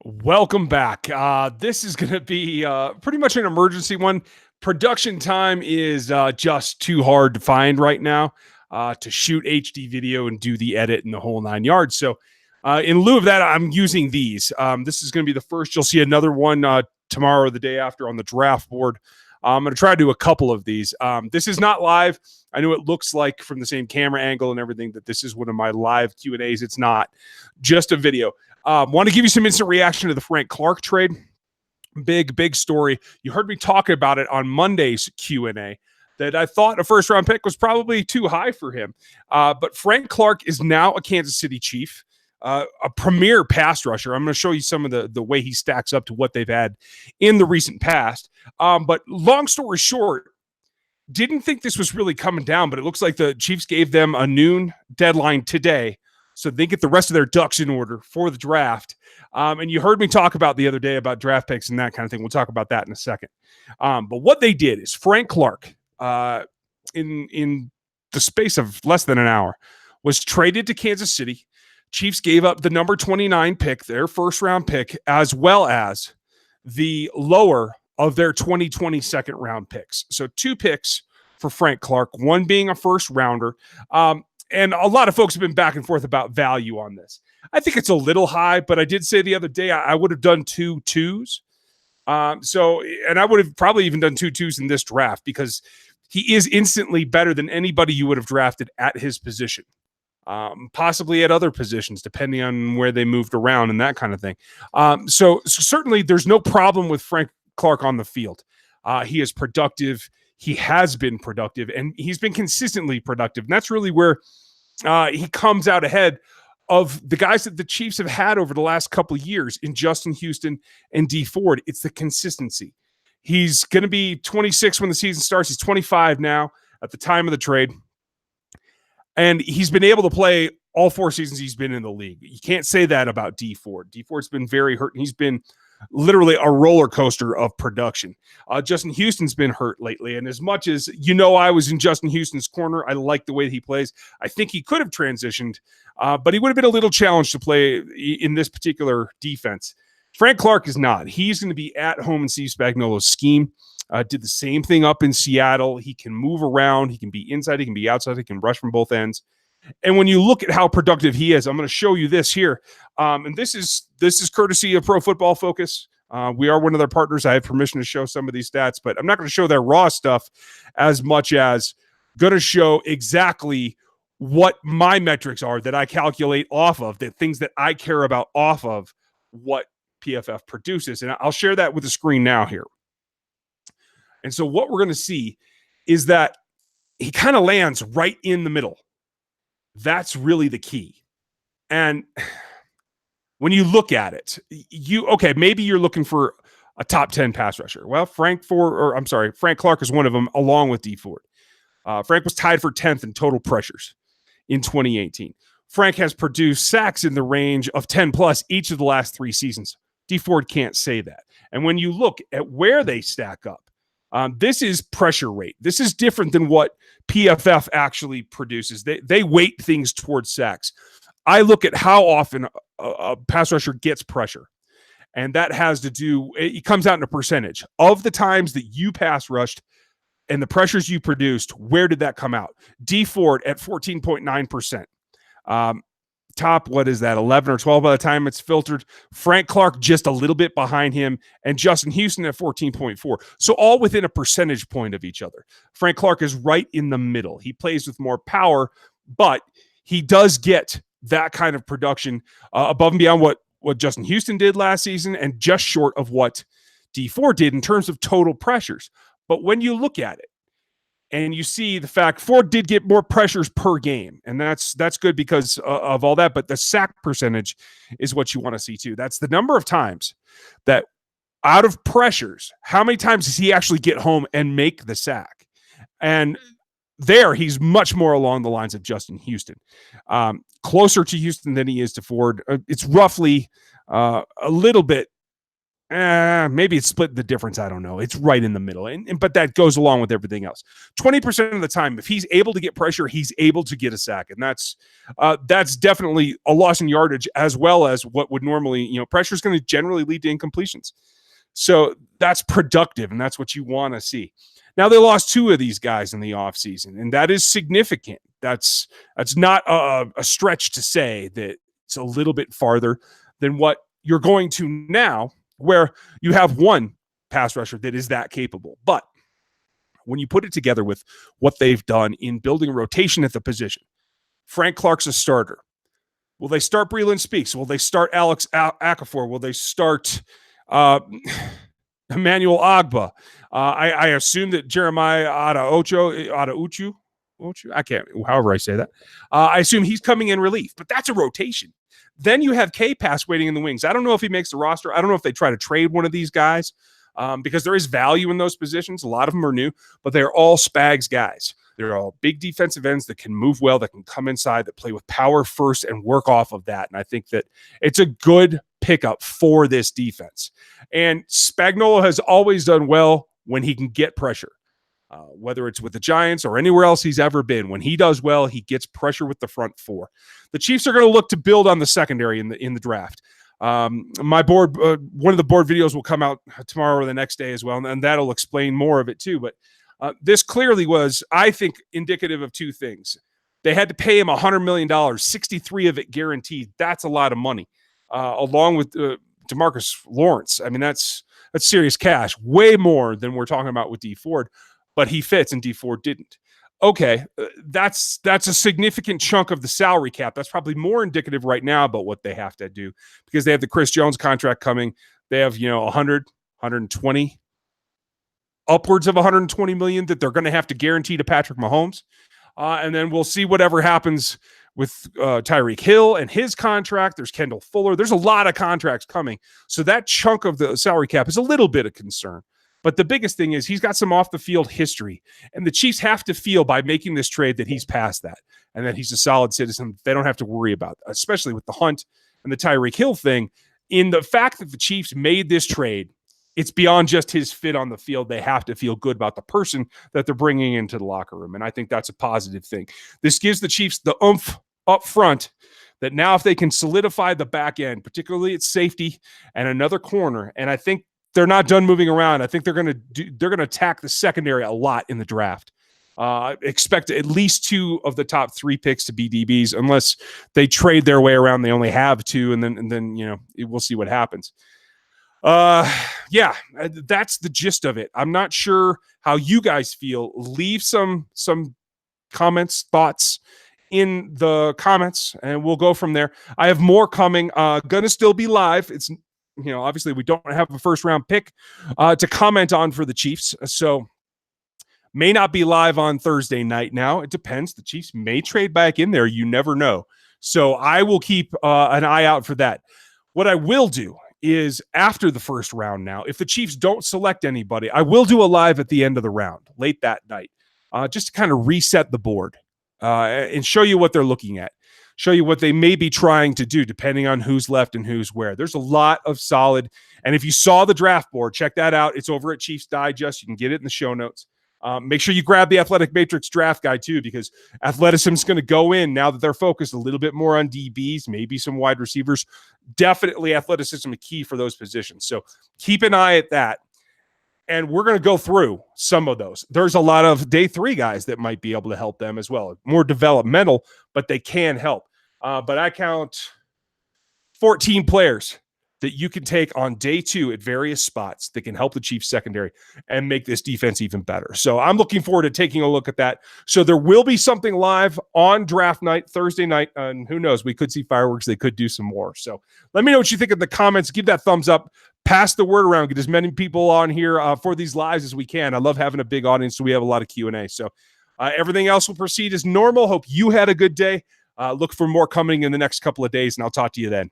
Welcome back. This is going to be pretty much an emergency one. Production time is just too hard to find right now to shoot HD video and do the edit and the whole 9 yards. So, in lieu of that, I'm using these. This is going to be the first. You'll see another one tomorrow or the day after on the draft board. I'm going to try to do a couple of these. This is not live. I know it looks like from the same camera angle and everything that this is one of my live Q&As. It's not, just a video. Want to give you some instant reaction to the Frank Clark trade. Big story. You heard me talk about it on Monday's Q&A that I thought a first-round pick was probably too high for him. But Frank Clark is now a Kansas City Chief, a premier pass rusher. I'm going to show you some of the way he stacks up to what they've had in the recent past. But long story short, didn't think this was really coming down, but it looks like the Chiefs gave them a noon deadline today so they get the rest of their ducks in order for the draft. And you heard me talk about the other day about draft picks and that kind of thing. We'll talk about that in a second. But what they did is Frank Clark, in the space of less than an hour, was traded to Kansas City. Chiefs gave up the number 29 pick, their first-round pick, as well as the lower of their 2020 second-round picks. So 2 picks for Frank Clark, one being a first-rounder. And a lot of folks have been back and forth about value on this. I think it's a little high, but I did say the other day I would have done 2 twos. And I would have probably even done 2 twos in this draft because he is instantly better than anybody you would have drafted at his position, possibly at other positions, depending on where they moved around and that kind of thing. So certainly there's no problem with Frank Clark on the field. He is productive. He has been productive, and he's been consistently productive. And that's really where he comes out ahead of the guys that the Chiefs have had over the last couple of years in Justin Houston and Dee Ford. It's the consistency. He's going to be 26 when the season starts. He's 25 now at the time of the trade. And he's been able to play all 4 seasons he's been in the league. You can't say that about Dee Ford. Dee Ford's been very hurt, and he's been literally a roller coaster of production. Justin Houston's been hurt lately, and as much as I was in Justin Houston's corner, I like the way he plays. I think he could have transitioned, but he would have been a little challenged to play in this particular defense. Frank Clark is not. He's going to be at home in Steve Spagnuolo's scheme. Did the same thing up in Seattle. He can move around. He can be inside. He can be outside. He can rush from both ends. And when you look at how productive he is, I'm going to show you this here. And this is courtesy of Pro Football Focus. We are one of their partners. I have permission to show some of these stats, but I'm not going to show their raw stuff as much as going to show exactly what my metrics are that I calculate off of, the things that I care about off of what PFF produces. And I'll share that with the screen now here. And so what we're going to see is that he kind of lands right in the middle. That's really the key. And when you look at it, maybe you're looking for a top 10 pass rusher. Well, Frank Clark is one of them, along with Dee Ford. Frank was tied for 10th in total pressures in 2018. Frank has produced sacks in the range of 10 plus each of the last 3 seasons. Dee Ford can't say that. And when you look at where they stack up, this is pressure rate. This is different than what PFF actually produces. They weight things towards sacks. I look at how often a pass rusher gets pressure, and that has to do, it comes out in a percentage of the times that you pass rushed and the pressures you produced. Where did that come out? Dee Ford at 14.9%. Top, 11 or 12 by the time it's filtered. Frank Clark just a little bit behind him, and Justin Houston at 14.4. So all within a percentage point of each other. Frank Clark is right in the middle. He plays with more power, but he does get that kind of production above and beyond what Justin Houston did last season, and just short of what Dee Ford did in terms of total pressures. But when you look at it, and you see the fact Ford did get more pressures per game, and that's good because of all that. But the sack percentage is what you want to see too. That's the number of times that out of pressures, how many times does he actually get home and make the sack? And there, he's much more along the lines of Justin Houston, closer to Houston than he is to Ford. It's roughly a little bit Maybe it's split the difference. I don't know. It's right in the middle. But that goes along with everything else. 20% of the time, if he's able to get pressure, he's able to get a sack. And that's definitely a loss in yardage, as well as what would normally, pressure is going to generally lead to incompletions. So that's productive, and that's what you want to see. Now, they lost 2 of these guys in the offseason, and that is significant. That's not a stretch to say that it's a little bit farther than what you're going to now, where you have one pass rusher that is that capable. But when you put it together with what they've done in building a rotation at the position, Frank Clark's a starter. Will they start Breland Speaks? Will they start Alex Okafor? Will they start Emmanuel Agba? I assume that Jeremiah Adauchu, I can't, however I say that. I assume he's coming in relief, but that's a rotation. Then you have K-Pass waiting in the wings. I don't know if he makes the roster. I don't know if they try to trade one of these guys because there is value in those positions. A lot of them are new, but they're all Spags guys. They're all big defensive ends that can move well, that can come inside, that play with power first and work off of that. And I think that it's a good pickup for this defense. And Spagnuolo has always done well when he can get pressure. Whether it's with the Giants or anywhere else he's ever been. When he does well, he gets pressure with the front 4. The Chiefs are going to look to build on the secondary in the draft. My board, one of the board videos will come out tomorrow or the next day as well, and that'll explain more of it too. But this clearly was, I think, indicative of 2 things. They had to pay him $100 million, 63 of it guaranteed. That's a lot of money, along with DeMarcus Lawrence. I mean, that's serious cash, way more than we're talking about with D Ford. But he fits and D Ford didn't. Okay, that's a significant chunk of the salary cap. That's probably more indicative right now about what they have to do, because they have the Chris Jones contract coming. They have 100, 120, upwards of 120 million that they're going to have to guarantee to Patrick Mahomes. And then we'll see whatever happens with Tyreek Hill and his contract. There's Kendall Fuller. There's a lot of contracts coming. So that chunk of the salary cap is a little bit of concern. But the biggest thing is he's got some off-the-field history, and the Chiefs have to feel by making this trade that he's past that and that he's a solid citizen. They don't have to worry about that, especially with the Hunt and the Tyreek Hill thing. In the fact that the Chiefs made this trade, it's beyond just his fit on the field. They have to feel good about the person that they're bringing into the locker room, and I think that's a positive thing. This gives the Chiefs the oomph up front that now if they can solidify the back end, particularly at safety and another corner, and I think they're not done moving around. I think they're going to attack the secondary a lot in the draft. Expect at least 2 of the top 3 picks to be DBs, unless they trade their way around. They only have 2, and then we'll see what happens. That's the gist of it. I'm not sure how you guys feel. Leave some comments, thoughts in the comments, and we'll go from there. I have more coming. Gonna still be live. It's obviously we don't have a first round pick to comment on for the Chiefs. So may not be live on Thursday night now. It depends. The Chiefs may trade back in there. You never know. So I will keep an eye out for that. What I will do is after the first round now, if the Chiefs don't select anybody, I will do a live at the end of the round, late that night, just to kind of reset the board and show you what they're looking at. Show you what they may be trying to do depending on who's left and who's where. There's a lot of solid. And if you saw the draft board, check that out. It's over at Chiefs Digest. You can get it in the show notes. Make sure you grab the Athletic Matrix draft guide too, because athleticism is going to go in now that they're focused a little bit more on DBs, maybe some wide receivers. Definitely athleticism is key for those positions. So keep an eye at that. And we're going to go through some of those. There's a lot of day 3 guys that might be able to help them as well. More developmental, but they can help. But I count 14 players that you can take on day 2 at various spots that can help the Chiefs secondary and make this defense even better. So I'm looking forward to taking a look at that. So there will be something live on draft night, Thursday night, and who knows, we could see fireworks. They could do some more. So let me know what you think in the comments. Give that thumbs up. Pass the word around. Get as many people on here for these lives as we can. I love having a big audience, so we have a lot of Q&A. So everything else will proceed as normal. Hope you had a good day. Look for more coming in the next couple of days, and I'll talk to you then.